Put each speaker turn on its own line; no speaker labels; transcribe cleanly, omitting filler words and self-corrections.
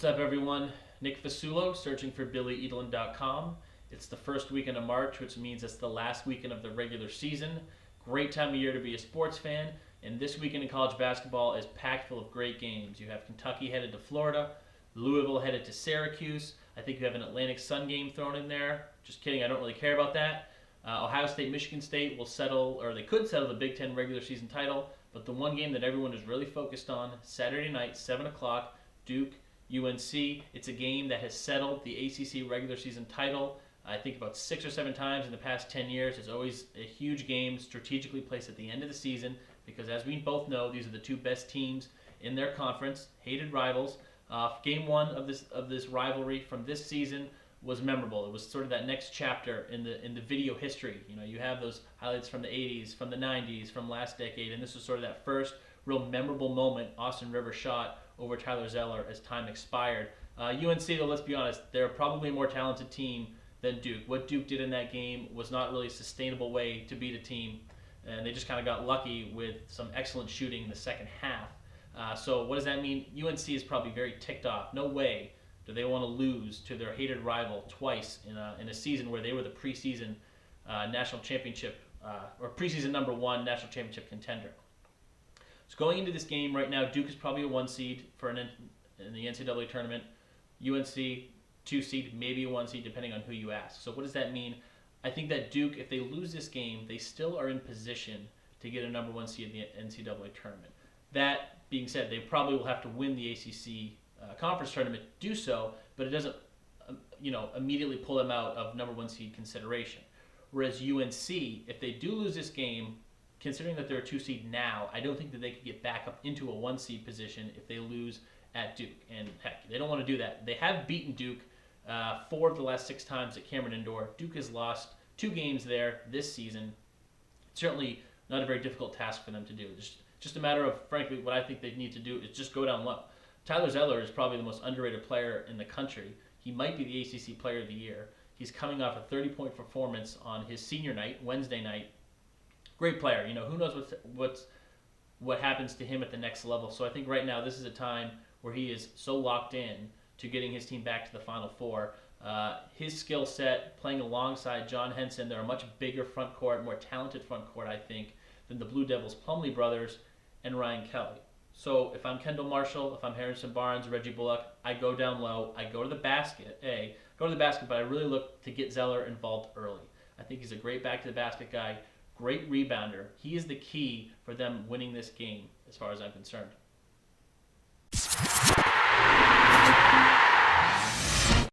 What's up, everyone? Nick Fasulo, searching for BillyEdelin.com. It's the first weekend of March, which means it's the last weekend of the regular season. Great time of year to be a sports fan, and this weekend in college basketball is packed full of great games. You have Kentucky headed to Florida, Louisville headed to Syracuse. I think you have an Atlantic Sun game thrown in there. Just kidding, I don't really care about that. Ohio State, Michigan State will settle, or they could settle the Big Ten regular season title, but the one game that everyone is really focused on, Saturday night, 7 o'clock, Duke, UNC. It's a game that has settled the ACC regular season title, I think about 6 or 7 times in the past 10 years. It's always a huge game, strategically placed at the end of the season, because as we both know, these are the two best teams in their conference, hated rivals. Game one of this rivalry from this season was memorable. It was sort of that next chapter in the video history. You know, you have those highlights from the 80s, from the 90s, from last decade, and this was sort of that first real memorable moment Austin Rivers shot over Tyler Zeller as time expired. UNC, though, let's be honest, they're probably a more talented team than Duke. What Duke did in that game was not really a sustainable way to beat a team, and they just kind of got lucky with some excellent shooting in the second half. So what does that mean? UNC is probably very ticked off. No way do they want to lose to their hated rival twice in a season where they were the preseason national championship, or preseason #1 national championship contender. So going into this game right now, Duke is probably a 1 seed in the NCAA tournament. UNC, 2 seed, maybe a 1 seed, depending on who you ask. So what does that mean? I think that Duke, if they lose this game, they still are in position to get a #1 seed in the NCAA tournament. That being said, they probably will have to win the ACC conference tournament to do so, but it doesn't, immediately pull them out of #1 seed consideration. Whereas UNC, if they do lose this game, considering that they're a 2 seed now, I don't think that they could get back up into a 1 seed position if they lose at Duke. And heck, they don't want to do that. They have beaten Duke 4 of the last 6 times at Cameron Indoor. Duke has lost 2 games there this season. Certainly not a very difficult task for them to do. Just a matter of, frankly, what I think they need to do is just go down low. Tyler Zeller is probably the most underrated player in the country. He might be the ACC Player of the Year. He's coming off a 30-point performance on his senior night, Wednesday night. Great player. You know, who knows what happens to him at the next level. So I think right now this is a time where he is so locked in to getting his team back to the Final Four. His skill set, playing alongside John Henson, they're a much bigger front court, more talented front court, I think, than the Blue Devils' Plumlee brothers and Ryan Kelly. So if I'm Kendall Marshall, if I'm Harrison Barnes, Reggie Bullock, I go down low, I go to the basket, but I really look to get Zeller involved early. I think he's a great back-to-the-basket guy, great rebounder. He is the key for them winning this game, as far as I'm concerned.